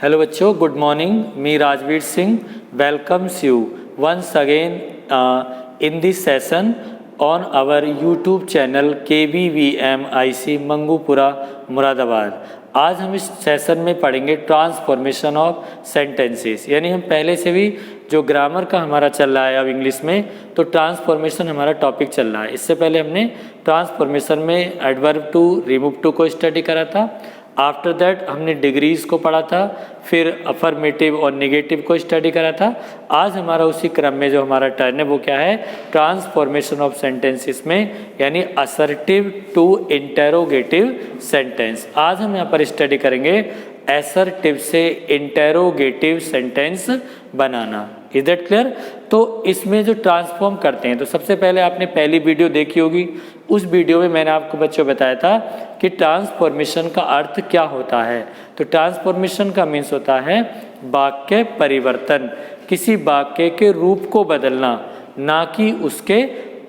Hello बच्चों, good morning. Me Rajveer Singh welcomes you once again in this session on our YouTube channel KVVMIC Mangupura Moradabad. आज हम इस session में पढ़ेंगे ट्रांसफॉर्मेशन ऑफ सेंटेंसेस, यानी हम पहले से भी जो ग्रामर का हमारा चल रहा है अब इंग्लिश में, तो ट्रांसफॉर्मेशन हमारा टॉपिक चल रहा है। इससे पहले हमने ट्रांसफॉर्मेशन में एडवर्ब टू, रिमूव टू को स्टडी करा था। आफ्टर दैट हमने डिग्रीज को पढ़ा था, फिर अफर्मेटिव और नेगेटिव को स्टडी करा था। आज हमारा उसी क्रम में जो हमारा टर्न है वो क्या है, ट्रांसफॉर्मेशन ऑफ सेंटेंसेस में, यानी असर्टिव टू इंटेरोगेटिव सेंटेंस। आज हम यहाँ पर स्टडी करेंगे असर्टिव से interrogative sentence banana. Is that clear? तो इसमें जो ट्रांसफॉर्म करते हैं, तो सबसे पहले आपने पहली वीडियो देखी होगी। उस वीडियो में मैंने आपको बच्चों बताया था कि ट्रांसफॉर्मेशन का अर्थ क्या होता है। तो ट्रांसफॉर्मेशन का मीन्स होता है वाक्य परिवर्तन, किसी वाक्य के रूप को बदलना, ना कि उसके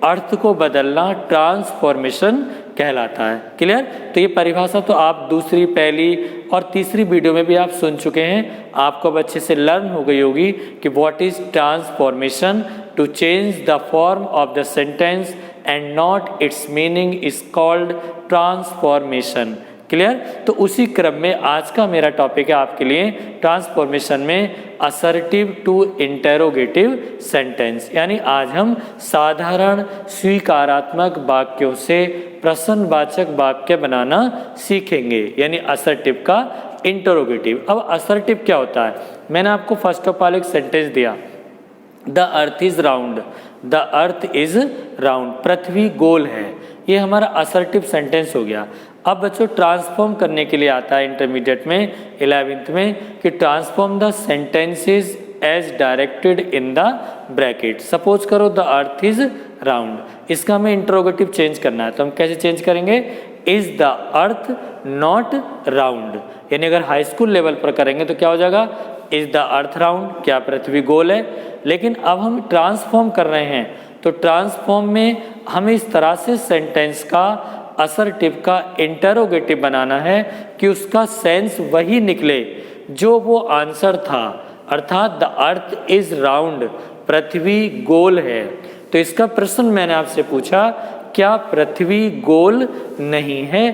अर्थ को बदलना ट्रांसफॉर्मेशन कहलाता है। क्लियर? तो ये परिभाषा तो आप दूसरी, पहली और तीसरी वीडियो में भी आप सुन चुके हैं। आपको अब अच्छे से लर्न हो गई होगी कि what is transformation, to change the form of the sentence and not its meaning is called transformation. Clear? तो उसी क्रम में आज का मेरा टॉपिक है आपके लिए ट्रांसफॉर्मेशन में असर्टिव टू इंटेरोगेटिव सेंटेंस, यानी आज हम साधारण स्वीकारात्मक वाक्यों से प्रश्नवाचक वाक्य बनाना सीखेंगे, यानी असर्टिव का इंटेरोगेटिव। अब असर्टिव क्या होता है? मैंने आपको फर्स्ट ऑफ ऑल एक सेंटेंस दिया, the earth is round, the earth is round, पृथ्वी गोल है। ये हमारा असर्टिव सेंटेंस हो गया। अब बच्चों ट्रांसफॉर्म करने के लिए आता है इंटरमीडिएट में, 11th में, कि transform the sentences as directed in the bracket. Suppose करो द अर्थ इज राउंड, इसका हमें इंटरोगेटिव चेंज करना है, तो हम कैसे चेंज करेंगे? Is the earth not round, यानी अगर हाई स्कूल लेवल पर करेंगे तो क्या हो जाएगा? इज द अर्थ राउंड, क्या पृथ्वी गोल है? लेकिन अब हम ट्रांसफॉर्म कर रहे हैं, तो ट्रांसफॉर्म में हमें इस तरह से सेंटेंस का, असर्टिव का इंटेरोगेटिव बनाना है कि उसका सेंस वही निकले जो वो आंसर था, अर्थात द अर्थ इज राउंड, पृथ्वी गोल है। तो इसका प्रश्न मैंने आपसे पूछा, क्या पृथ्वी गोल नहीं है?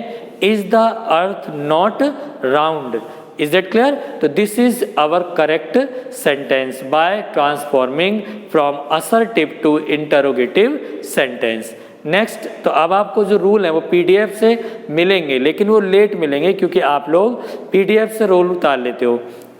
Is the earth not round? Is that clear? तो this is our correct sentence by transforming from assertive to interrogative sentence. Next, तो अब आपको जो रूल है वो PDF से मिलेंगे, लेकिन वो लेट मिलेंगे क्योंकि आप लोग PDF से रूल उतार लेते हो।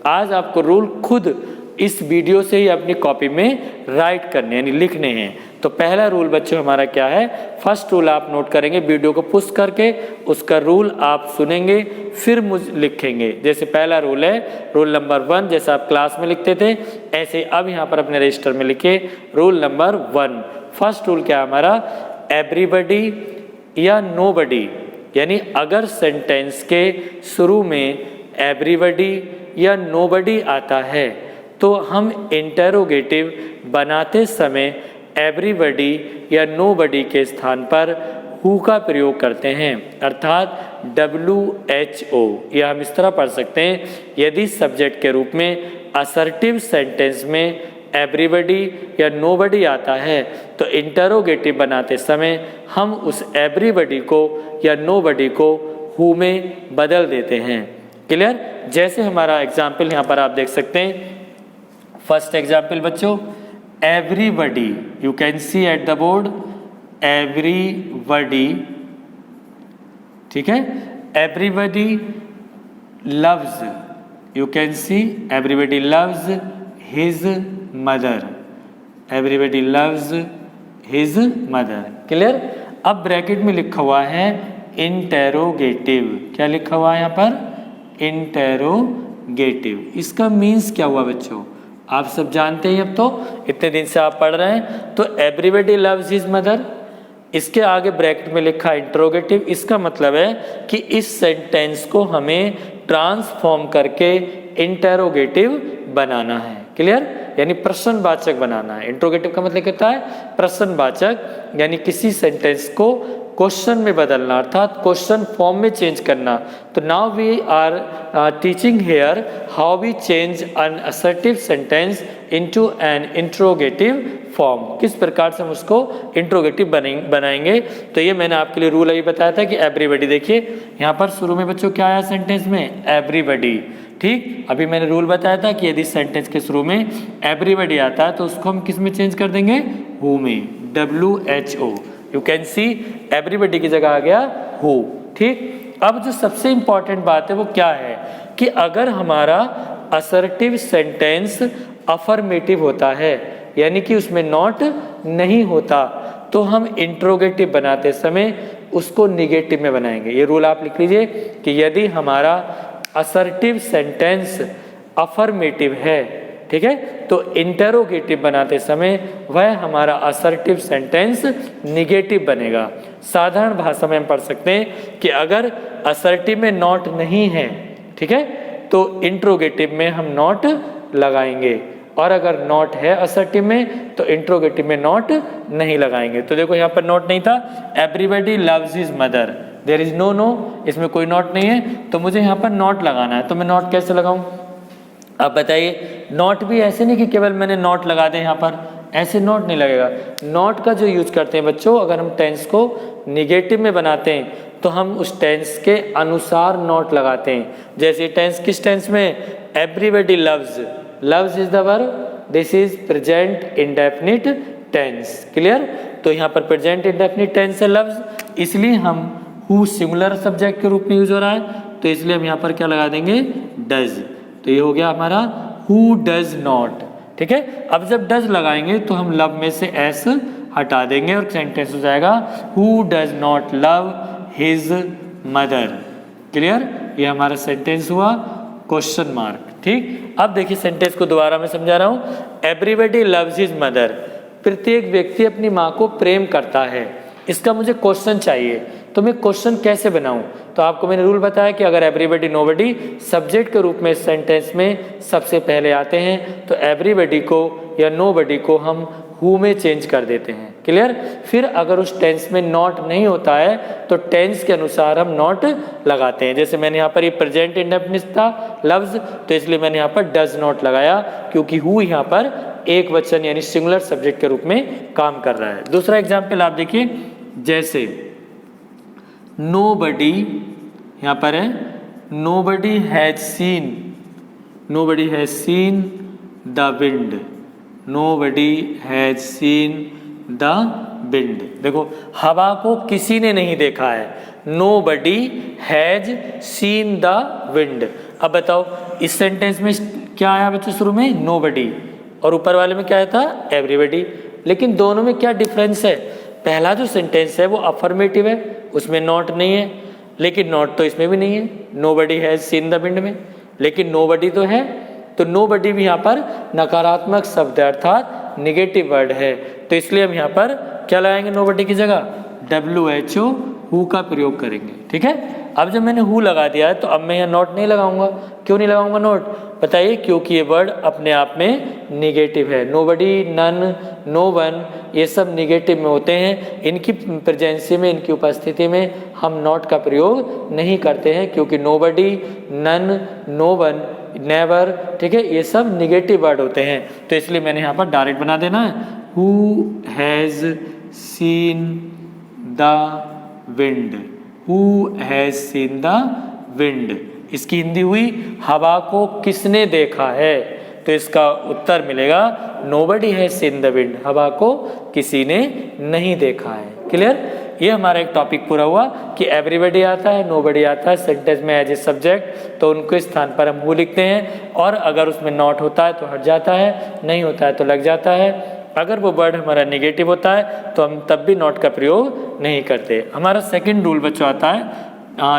आज आपको रूल खुद इस वीडियो से ही अपनी कॉपी में राइट करने, यानी लिखने हैं। तो पहला रूल बच्चों हमारा क्या है? फर्स्ट रूल आप नोट करेंगे, वीडियो को पुश करके उसका रूल आप सुनेंगे, फिर मुझे लिखेंगे। जैसे पहला रूल है रूल नंबर 1, जैसे आप क्लास में लिखते थे ऐसे अब यहाँ पर अपने रजिस्टर में लिखिए रूल नंबर 1। फर्स्ट रूल क्या है हमारा? एवरीबडी या नोबडी, यानी अगर सेंटेंस के शुरू में एवरीबडी या नोबडी आता है तो हम इंटेरोगेटिव बनाते समय एवरीबडी या नोबडी के स्थान पर हु का प्रयोग करते हैं, अर्थात WHO, या हम इस तरह पढ़ सकते हैं, यदि सब्जेक्ट के रूप में असर्टिव सेंटेंस में एवरीबडी या नोबडी आता है तो इंटेरोगेटिव बनाते समय हम उस एवरीबडी को या नोबडी को हु में बदल देते हैं। क्लियर? जैसे हमारा एग्जाम्पल यहाँ पर आप देख सकते हैं। फर्स्ट एग्जाम्पल बच्चों, everybody, you can C at the board, everybody, ठीक है? Everybody loves, you can see everybody loves his mother, everybody loves his mother. Clear? अब ब्रैकेट में लिखा हुआ है इंटेरोगेटिव, क्या लिखा हुआ है यहाँ पर? इंटेरोगेटिव। इसका मीन्स क्या हुआ बच्चों? आप सब जानते हैं, अब तो इतने दिन से आप पढ़ रहे हैं। तो एवरीबडी लव्स हिज मदर, इसके आगे ब्रैकेट में लिखा इंटरोगेटिव, इसका मतलब है कि इस सेंटेंस को हमें ट्रांसफॉर्म करके इंटेरोगेटिव बनाना है। क्लियर? यानी प्रश्नवाचक बनाना है। इंटरोगेटिव का मतलब होता है प्रश्नवाचक, यानी किसी सेंटेंस को क्वेश्चन में बदलना, अर्थात क्वेश्चन फॉर्म में चेंज करना। तो now we are teaching here how we change an assertive sentence into an interrogative form. किस प्रकार से हम उसको इंट्रोगेटिव बनाएंगे। तो ये मैंने आपके लिए रूल अभी बताया था कि एवरीबॉडी, देखिए यहाँ पर शुरू में बच्चों क्या आया सेंटेंस में, एवरीबॉडी। ठीक, अभी मैंने रूल बताया था कि यदि सेंटेंस के शुरू में एवरीबॉडी आता है तो उसको हम किस में चेंज कर देंगे, हु में, WHO। You can C everybody की जगह आ गया हु। ठीक, अब जो सबसे इंपॉर्टेंट बात है वो क्या है कि अगर हमारा असर्टिव सेंटेंस अफर्मेटिव होता है, यानी कि उसमें नॉट नहीं होता, तो हम इंट्रोगेटिव बनाते समय उसको निगेटिव में बनाएंगे। ये रूल आप लिख लीजिए कि यदि हमारा असर्टिव सेंटेंस अफर्मेटिव है, ठीक है, तो इंटरोगेटिव बनाते समय वह हमारा असर्टिव सेंटेंस निगेटिव बनेगा। साधारण भाषा में हम पढ़ सकते हैं कि अगर असर्टिव में नॉट नहीं है, ठीक है, तो इंट्रोगेटिव में हम नॉट लगाएंगे, और अगर नॉट है असर्टिव में तो इंट्रोगेटिव में नॉट नहीं लगाएंगे। तो देखो यहाँ पर नॉट नहीं था, everybody loves his mother, there is no no, इसमें कोई नॉट नहीं है, तो मुझे यहाँ पर नॉट लगाना है। तो मैं नॉट कैसे लगाऊं, आप बताइए। नॉट भी ऐसे नहीं कि केवल मैंने नॉट लगा दे, यहाँ पर ऐसे नॉट नहीं लगेगा। नॉट का जो यूज करते हैं बच्चों, अगर हम टेंस को निगेटिव में बनाते हैं तो हम उस टेंस के अनुसार नॉट लगाते हैं। जैसे टेंस किस टेंस में, everybody loves, loves is the verb, this is present indefinite tense, clear. तो यहाँ पर प्रेजेंट इंडेफिनिट टेंस है लव्स, इसलिए हम हु सिंगुलर सब्जेक्ट के रूप में यूज हो रहा है, तो इसलिए हम यहाँ पर क्या लगा देंगे, डज। तो ये हो गया हमारा हु डज नॉट, ठीक है। अब जब डज लगाएंगे तो हम लव में से एस हटा देंगे और सेंटेंस हो जाएगा who does not love his mother, clear. ये हमारा सेंटेंस हुआ क्वेश्चन मार्क। ठीक, अब देखिए सेंटेंस को दोबारा मैं समझा रहा हूँ। एवरीबॉडी लव्स हिज मदर, प्रत्येक व्यक्ति अपनी माँ को प्रेम करता है। इसका मुझे क्वेश्चन चाहिए, तो मैं क्वेश्चन कैसे बनाऊं। तो आपको मैंने रूल बताया कि अगर एवरीबॉडी नोबडी सब्जेक्ट के रूप में सेंटेंस में सबसे पहले आते हैं तो एवरीबॉडी को या नोबडी को हम हु में चेंज कर देते हैं, क्लियर। फिर अगर उस टेंस में नॉट नहीं होता है तो टेंस के अनुसार हम नॉट लगाते हैं। जैसे मैंने यहाँ पर ये प्रेजेंट इंडेफिनिट था लव्स, तो इसलिए मैंने यहाँ पर डज नॉट लगाया, क्योंकि हु यहाँ पर एक वचन यानी सिंगुलर सब्जेक्ट के रूप में काम कर रहा है। दूसरा एग्जाम्पल आप देखिए, जैसे नोबडी, यहाँ पर है nobody has seen, nobody has seen the wind, nobody has seen the wind. देखो हवा को किसी ने नहीं देखा है, nobody has seen the wind. अब बताओ इस सेंटेंस में क्या आया बच्चों, शुरू में नोबडी और ऊपर वाले में क्या आया था, एवरीबॉडी। लेकिन दोनों में क्या डिफरेंस है, पहला जो सेंटेंस है वो अफर्मेटिव है, उसमें नॉट नहीं है, लेकिन नॉट तो इसमें भी नहीं है, nobody has seen the wind में, लेकिन नोबडी तो है। तो नोबडी भी यहाँ पर नकारात्मक शब्द है, अर्थात निगेटिव वर्ड है, तो इसलिए हम यहाँ पर क्या लगाएंगे नोबडी की जगह, WHO हु का प्रयोग करेंगे, ठीक है। अब जब मैंने हु लगा दिया है तो अब मैं यहाँ नॉट नहीं लगाऊंगा। क्यों नहीं लगाऊंगा नॉट, बताइए, क्योंकि ये वर्ड अपने आप में निगेटिव है। नोबडी, नन, नो वन, ये सब निगेटिव में होते हैं। इनकी प्रेजेंसी में, इनकी उपस्थिति में हम नॉट का प्रयोग नहीं करते हैं, क्योंकि nobody, none, no one, never, ठीक है, ये सब निगेटिव वर्ड होते हैं। तो इसलिए मैंने यहाँ पर डायरेक्ट बना देना है, who has seen the wind, who has seen the wind. इसकी हिंदी हुई हवा को किसने देखा है, तो इसका उत्तर मिलेगा nobody has seen the wind, हवा को किसी ने नहीं देखा है, क्लियर। ये हमारा एक टॉपिक पूरा हुआ कि एवरीबॉडी आता है, नोबडी आता है सेंटेंस में एज ए सब्जेक्ट, तो उनके स्थान पर हम हु लिखते हैं, और अगर उसमें नॉट होता है तो हट जाता है, नहीं होता है तो लग जाता है। अगर वो वर्ड हमारा नेगेटिव होता है तो हम तब भी नॉट का प्रयोग नहीं करते। हमारा सेकंड रूल बच्चों आता है,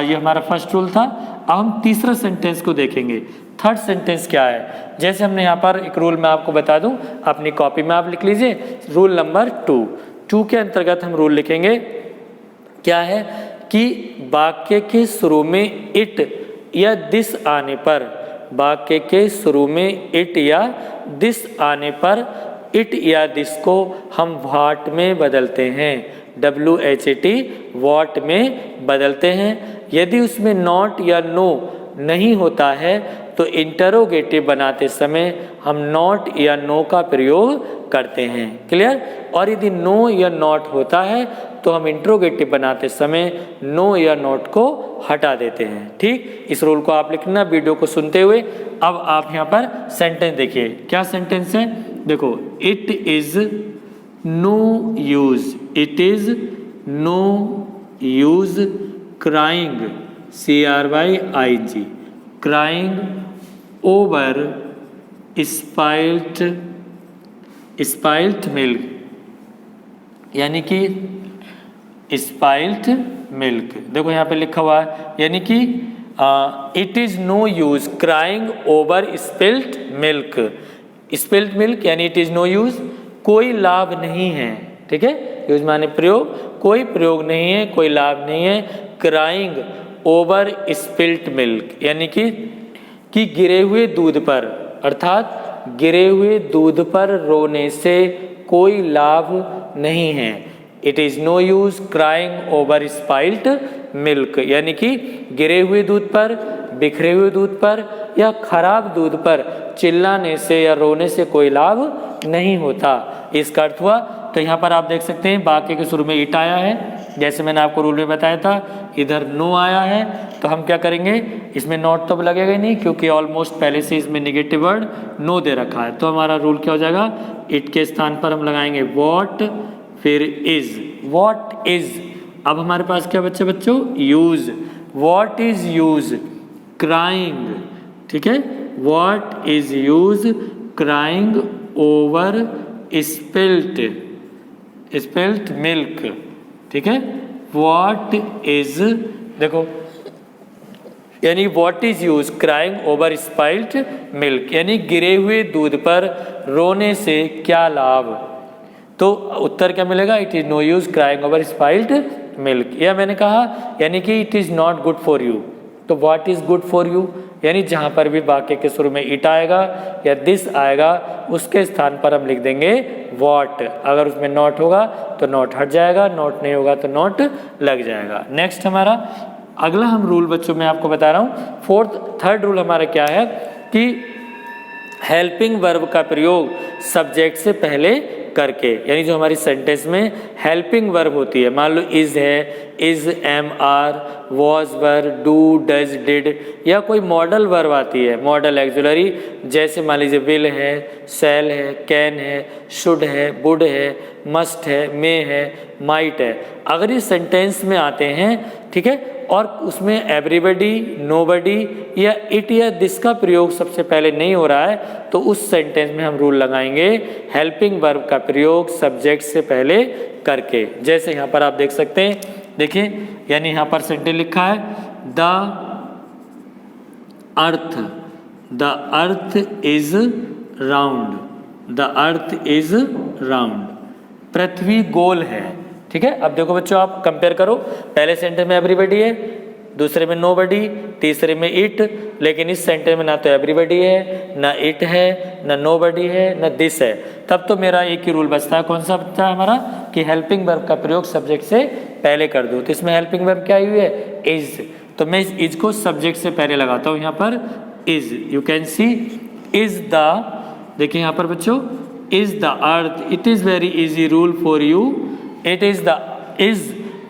ये हमारा फर्स्ट रूल था। अब हम तीसरा सेंटेंस को देखेंगे। थर्ड सेंटेंस क्या है, जैसे हमने यहाँ पर एक रूल मैं आपको बता दूं, अपनी कॉपी में आप लिख लीजिए, रूल नंबर 2 के अंतर्गत हम रूल लिखेंगे। क्या है कि वाक्य के शुरू में इट या दिस आने पर, वाक्य के शुरू में इट या दिस आने पर इट या दिस को हम व्हाट में बदलते हैं, WHAT वॉट में बदलते हैं। यदि उसमें नॉट या नो नहीं होता है तो इंटरोगेटिव बनाते समय हम नॉट या नो का प्रयोग करते हैं। क्लियर? और यदि नो या नॉट होता है तो हम इंट्रोगेटिव बनाते समय नो या नॉट को हटा देते हैं। ठीक, इस रूल को आप लिखना वीडियो को सुनते हुए। अब आप यहाँ पर सेंटेंस देखिए, क्या सेंटेंस है, देखो, it is no use, it is no use crying, CRYING, crying over spilt milk, यानी कि स्पाइल्ट मिल्क। देखो यहाँ पे लिखा हुआ है, यानी कि it is no use crying over spilt milk. Spilt milk यानी इट इज नो यूज, कोई लाभ नहीं है। ठीक है, यूज माने प्रयोग, कोई प्रयोग नहीं है, कोई लाभ नहीं है। क्राइंग ओवर स्पिल्ट मिल्क यानी कि गिरे हुए दूध पर, अर्थात गिरे हुए दूध पर रोने से कोई लाभ नहीं है। It is no use crying over spilt milk, यानी कि गिरे हुए दूध पर, बिखरे हुए दूध पर या खराब दूध पर चिल्लाने से या रोने से कोई लाभ नहीं होता। इसका अर्थ हुआ। तो यहाँ पर आप देख सकते हैं वाक्य के शुरू में इट आया है, जैसे मैंने आपको रूल में बताया था। इधर नो आया है, तो हम क्या करेंगे, इसमें नॉट तो लगेगा ही नहीं क्योंकि ऑलमोस्ट पहले से इसमें नेगेटिव वर्ड नो दे रखा है। तो हमारा रूल क्या हो जाएगा, इट के स्थान पर हम लगाएंगे वॉट, फिर इज, वॉट इज। अब हमारे पास क्या बच्चे बच्चों, use, what is use crying. ठीक है, what is use crying over spilt milk. ठीक है, वॉट इज, देखो, यानी what is use crying over spilt milk, यानी गिरे हुए दूध पर रोने से क्या लाभ। तो उत्तर क्या मिलेगा, it is no use crying over spilt milk. या मैंने कहा यानी कि it is not good for you, तो what is good for you, यानी जहां पर भी वाक्य के शुरू में इट आएगा या दिस आएगा उसके स्थान पर हम लिख देंगे व्हाट। अगर उसमें नॉट होगा तो नॉट हट जाएगा, नॉट नहीं होगा तो नॉट लग जाएगा। नेक्स्ट हमारा अगला हम रूल बच्चों में आपको बता रहा हूँ, थर्ड रूल हमारा क्या है कि हेल्पिंग वर्ब का प्रयोग सब्जेक्ट से पहले करके, यानी जो हमारी सेंटेंस में हेल्पिंग वर्ब होती है, मान लो इज है, is, am, are, was were, do, does, did, या कोई मॉडल वर्ब आती है, मॉडल एक्सुलरी, जैसे मान लीजिए विल है, शैल है, कैन है, शुड है, वुड है, मस्ट है, मे है, माइट है। अगर ये सेंटेंस में आते हैं, ठीक है, और उसमें एवरीबडी, नोबडी या इट या दिस का प्रयोग सबसे पहले नहीं हो रहा है, तो उस सेंटेंस में हम रूल लगाएंगे हेल्पिंग वर्ब का प्रयोग सब्जेक्ट से पहले करके। जैसे यहाँ पर आप देख सकते हैं, देखिए, यानी यहाँ पर सेंटेंस लिखा है the earth is round, the earth is round, पृथ्वी गोल है। ठीक है, अब देखो बच्चों, आप कंपेयर करो, पहले सेंटेंस में एवरीबडी है, दूसरे में नोबडी, तीसरे में इट, लेकिन इस सेंटेंस में ना तो एवरीबडी है, ना इट है, ना नोबडी है, ना दिस है। तब तो मेरा एक ही रूल बचता है, कौन सा बचता है हमारा, कि हेल्पिंग वर्ब का प्रयोग सब्जेक्ट से पहले कर दो। तो इसमें हेल्पिंग वर्ब क्या आई हुई है, इज, तो मैं इस इज को सब्जेक्ट से पहले लगाता हूँ। यहाँ पर is, you can C is the, देखिए यहाँ पर बच्चों, is the earth, it is very easy rule for you, it is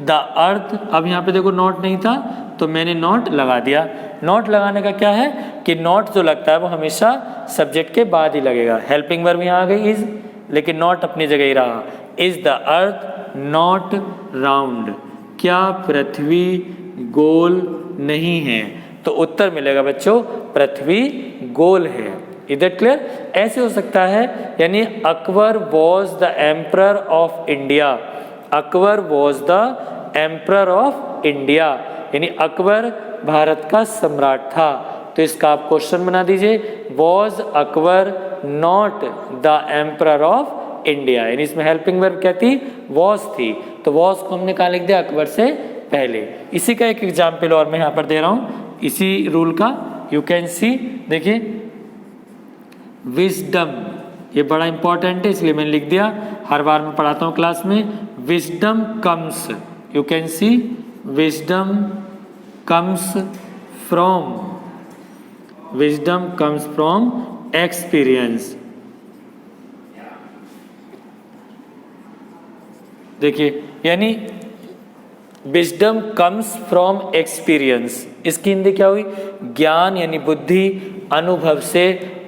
the earth. अब यहाँ पे देखो नॉट नहीं था तो मैंने नॉट लगा दिया। नॉट लगाने का क्या है कि नॉट जो लगता है वो हमेशा सब्जेक्ट के बाद ही लगेगा। हेल्पिंग वर्ब यहाँ आ गई इज, लेकिन नॉट अपनी जगह ही रहा। Is the earth not round, क्या पृथ्वी गोल नहीं है, तो उत्तर मिलेगा बच्चों पृथ्वी गोल है। इधर क्लियर, ऐसे हो सकता है, यानी Akbar was the emperor of India, Akbar was the emperor of India, यानी अकबर भारत का सम्राट था। तो इसका आप क्वेश्चन बना दीजिए, was Akbar not the emperor of India, यानी इसमें हेल्पिंग वर्ब क्या थी, वॉज थी, तो वॉज को हमने कहा लिख दिया, अकबर से पहले। इसी का एक एग्जाम्पल और मैं यहाँ पर दे रहा हूँ इसी रूल का, यू कैन सी, देखिए, विजडम ये बड़ा इंपॉर्टेंट है इसलिए मैंने लिख दिया, हर बार मैं पढ़ाता हूँ क्लास में। Wisdom comes, you can C, wisdom comes from, wisdom comes from experience. देखिए, यानी विजडम कम्स फ्रॉम एक्सपीरियंस, इसकी हिंदी क्या हुई? ज्ञान यानी बुद्धि अनुभव से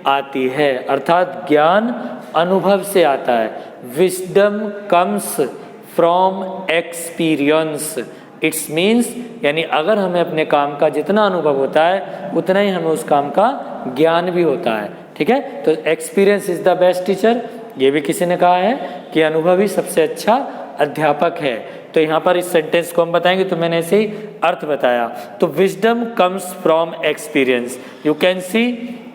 आती है, अर्थात ज्ञान अनुभव से आता है। Wisdom comes from experience, it's means यानी अगर हमें अपने काम का जितना अनुभव होता है उतना ही हमें उस काम का ज्ञान भी होता है। ठीक है, तो experience is the best teacher, ये भी किसी ने कहा है कि अनुभव ही सबसे अच्छा अध्यापक है। तो यहाँ पर इस सेंटेंस को हम बताएंगे, तो मैंने ऐसे ही अर्थ बताया। तो wisdom comes from experience, you can सी,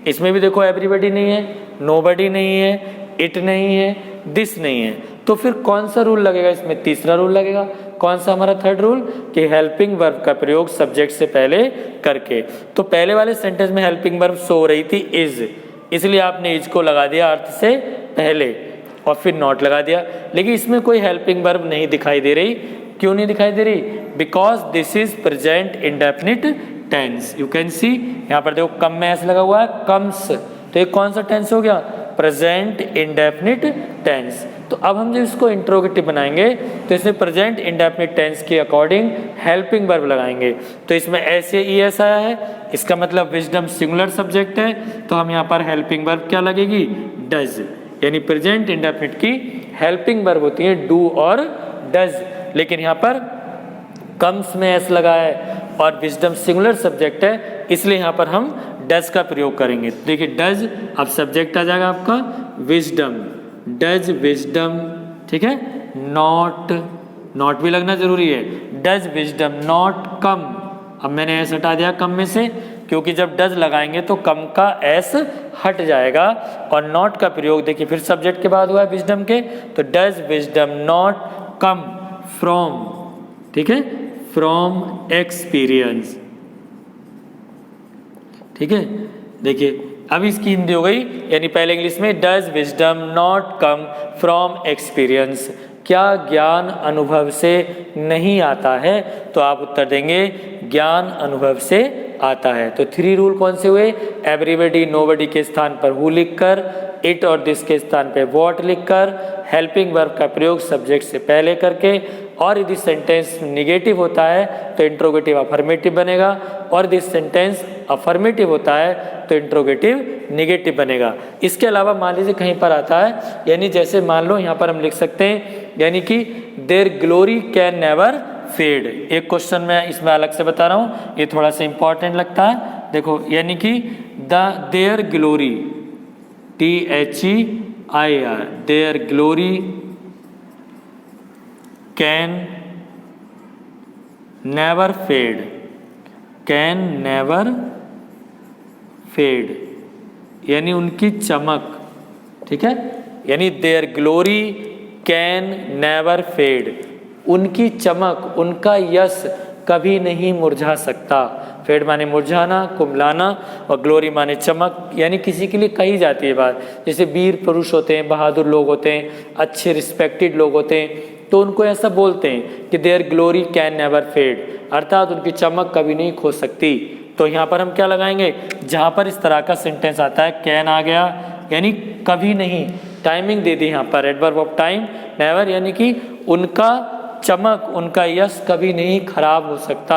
इसमें भी देखो एवरीबॉडी नहीं है, नोबडी नहीं है, इट नहीं है, दिस नहीं है, तो फिर कौन सा रूल लगेगा इसमें? तीसरा रूल लगेगा। कौन सा हमारा थर्ड रूल? कि हेल्पिंग वर्ब का प्रयोग सब्जेक्ट से पहले करके। तो पहले वाले सेंटेंस में हेल्पिंग वर्ब शो हो रही थी इज, इसलिए आपने इज को लगा दिया अर्थ से पहले और फिर नॉट लगा दिया, लेकिन इसमें कोई हेल्पिंग वर्ब नहीं दिखाई दे रही। क्यों नहीं दिखाई दे रही? Because this is present indefinite tense, you can see, यहाँ पर देखो कम में ऐसे लगा हुआ है कम्स, तो ये कौन सा टेंस हो गया? Present indefinite tense. तो अब हम जब इसको इंट्रोगेटिव बनाएंगे तो इसमें प्रेजेंट इंडेफिनिट टेंस के अकॉर्डिंग हेल्पिंग वर्ब लगाएंगे। तो इसमें ऐसे ई एस आया है, इसका मतलब विजडम सिंगुलर सब्जेक्ट है, तो हम यहाँ पर हेल्पिंग वर्ब क्या लगेगी? डज, यानी प्रेजेंट इंडेफिनिट की हेल्पिंग वर्ब होती है डू और डज, लेकिन यहाँ पर कम्स में एस लगा है और विजडम सिंगुलर सब्जेक्ट है, इसलिए यहाँ पर हम डज का प्रयोग करेंगे। देखिए डज, अब सब्जेक्ट आ जाएगा आपका विजडम, डज विजडम, ठीक है। नॉट, नॉट भी लगना जरूरी है, डज विजडम नॉट कम। अब मैंने एस हटा दिया कम में से, क्योंकि जब डज लगाएंगे तो कम का एस हट जाएगा, और नॉट का प्रयोग देखिए फिर सब्जेक्ट के बाद हुआ है विजडम के, तो does wisdom not come from, ठीक है, फ्रॉम एक्सपीरियंस, ठीक है। देखिए अब इसकी हिंदी हो गई, यानी पहले इंग्लिश में does wisdom not come from experience, क्या ज्ञान अनुभव से नहीं आता है? तो आप उत्तर देंगे ज्ञान अनुभव से आता है। तो थ्री रूल कौन से हुए? एवरीबॉडी नोबडी के स्थान पर हु लिखकर, इट और दिस के स्थान पर व्हाट लिखकर, हेल्पिंग वर्ब का प्रयोग सब्जेक्ट से पहले करके, और यदि सेंटेंस निगेटिव होता है तो इंट्रोगेटिव अफर्मेटिव बनेगा, और यदि सेंटेंस अफर्मेटिव होता है तो इंट्रोगेटिव निगेटिव बनेगा। इसके अलावा मान लीजिए कहीं पर आता है, यानी जैसे मान लो यहाँ पर हम लिख सकते हैं, यानी कि their glory can never fade. एक क्वेश्चन मैं इसमें अलग से बता रहा हूँ, ये थोड़ा सा इंपॉर्टेंट लगता है। देखो यानी कि their glory, THEIR, their glory can never fade, can never fade, यानी उनकी चमक, ठीक है, यानी their glory can never fade, उनकी चमक, उनका यश कभी नहीं मुरझा सकता। फेड माने मुरझाना, कुमलाना, और ग्लोरी माने चमक, यानी किसी के लिए कही जाती है बात। जैसे वीर पुरुष होते हैं, बहादुर लोग होते हैं, अच्छे रिस्पेक्टेड लोग होते हैं, तो उनको ऐसा बोलते हैं कि their glory can never fade, अर्थात उनकी चमक कभी नहीं खो सकती। तो यहाँ पर हम क्या लगाएंगे? जहाँ पर इस तरह का सेंटेंस आता है, कैन आ गया यानी कभी नहीं, टाइमिंग दे दी यहाँ पर, एडवर्ब ऑफ टाइम, नेवर यानी कि उनका चमक, उनका यश कभी नहीं खराब हो सकता,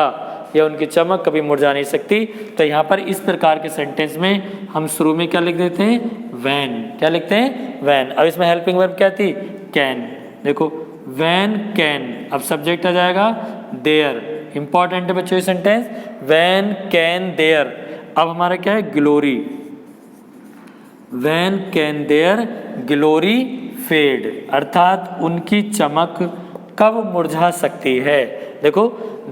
या उनकी चमक कभी मुरझा नहीं सकती। तो यहाँ पर इस प्रकार के सेंटेंस में हम शुरू में क्या लिख देते हैं? वैन। क्या लिखते हैं? वैन। अब इसमें हेल्पिंग वर्ब क्या थी? कैन। देखो वैन कैन, अब सब्जेक्ट आ जाएगा देयर, इंपॉर्टेंट है बच्चों ये सेंटेंस, वैन कैन देयर। अब हमारा क्या है? Glory, when can their glory fade, अर्थात उनकी चमक कब मुरझा सकती है। देखो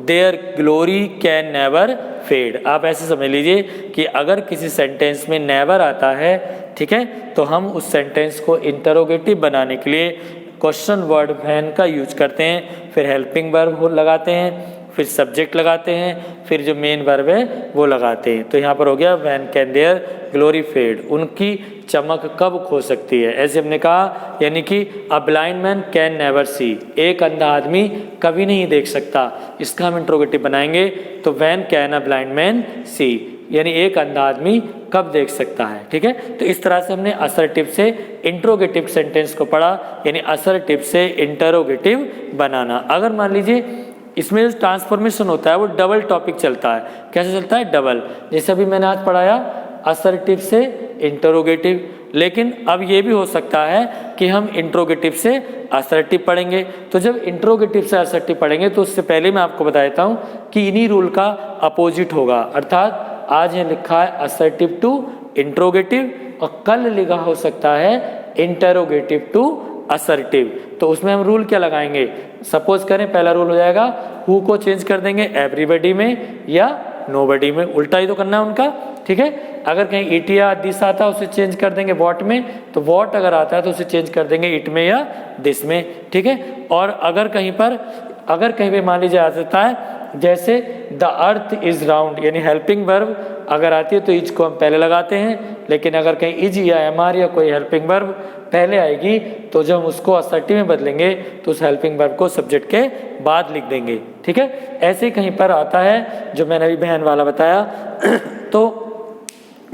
their glory can never fade, आप ऐसे समझ लीजिए कि अगर किसी सेंटेंस में नेवर आता है, ठीक है, तो हम उस सेंटेंस को इंटरोगेटिव बनाने के लिए क्वेश्चन वर्ड वैन का यूज करते हैं, फिर हेल्पिंग वर्ब लगाते हैं, फिर सब्जेक्ट लगाते हैं, फिर जो मेन वर्ब है वो लगाते हैं। तो यहाँ पर हो गया when can their glory fade, उनकी चमक कब खो सकती है। ऐसे हमने कहा यानी कि अ blind man can never see, एक अंधा आदमी कभी नहीं देख सकता। इसका हम इंट्रोगेटिव बनाएंगे तो when can a blind man see, यानी एक अंधा आदमी कब देख सकता है। ठीक है, तो इस तरह से हमने असर्टिव से इंट्रोगेटिव सेंटेंस को पढ़ा, यानी असर्टिव से इंटरोगेटिव बनाना। अगर मान लीजिए इसमें जो ट्रांसफॉर्मेशन होता है वो डबल टॉपिक चलता है। कैसे चलता है? डबल। जैसे अभी मैंने आज पढ़ाया असर्टिव से इंटरोगेटिव, लेकिन अब ये भी हो सकता है कि हम इंट्रोगेटिव से असर्टिव पढ़ेंगे। तो जब इंट्रोगेटिव से असर्टिव पढ़ेंगे तो उससे पहले मैं आपको बता देता हूँ कि इन्हीं रूल का अपोजिट होगा। अर्थात आज ये लिखा है असर्टिव टू इंट्रोगेटिव और कल लिखा हो सकता है इंटरोगेटिव टू असर्टिव। तो उसमें हम रूल क्या लगाएंगे? सपोज करें पहला रूल हो जाएगा हु को चेंज कर देंगे एवरीबडी में या नोबडी में, उल्टा ही तो करना है उनका। ठीक है, अगर कहीं इट या दिस आता है उसे चेंज कर देंगे व्हाट में, तो व्हाट अगर आता है तो उसे चेंज कर देंगे इट में या दिस में। ठीक है, और अगर कहीं पे मान लीजिए आ जाता है जैसे द अर्थ इज राउंड, यानी हेल्पिंग वर्ब अगर आती है तो इज को हम पहले लगाते हैं, लेकिन अगर कहीं इज या एम आर या कोई हेल्पिंग वर्ब पहले आएगी तो जब हम उसको असर्टिव में बदलेंगे तो उस हेल्पिंग वर्ब को सब्जेक्ट के बाद लिख देंगे। ठीक है, ऐसे ही कहीं पर आता है जो मैंने अभी बहन वाला बताया तो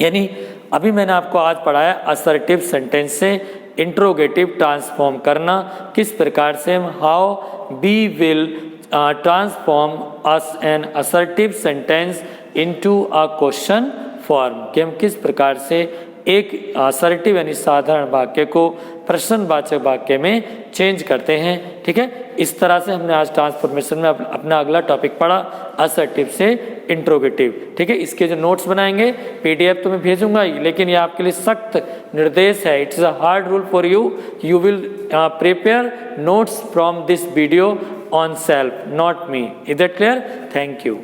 यानी अभी मैंने आपको आज पढ़ाया असर्टिव सेंटेंस से इंट्रोगेटिव ट्रांसफॉर्म करना, किस प्रकार से हम how we will transform as an assertive sentence into a question form, कि हम किस प्रकार से एक असर्टिव यानी साधारण वाक्य को प्रश्नवाचक वाक्य में चेंज करते हैं। ठीक है, इस तरह से हमने आज ट्रांसफॉर्मेशन में अपना अगला टॉपिक पढ़ा असर्टिव से इंट्रोगेटिव। ठीक है, इसके जो नोट्स बनाएंगे पीडीएफ तो मैं भेजूंगा ही, लेकिन ये आपके लिए सख्त निर्देश है। It's a hard rule for you, you will prepare notes from this video on self, not me. Is that clear? Thank you.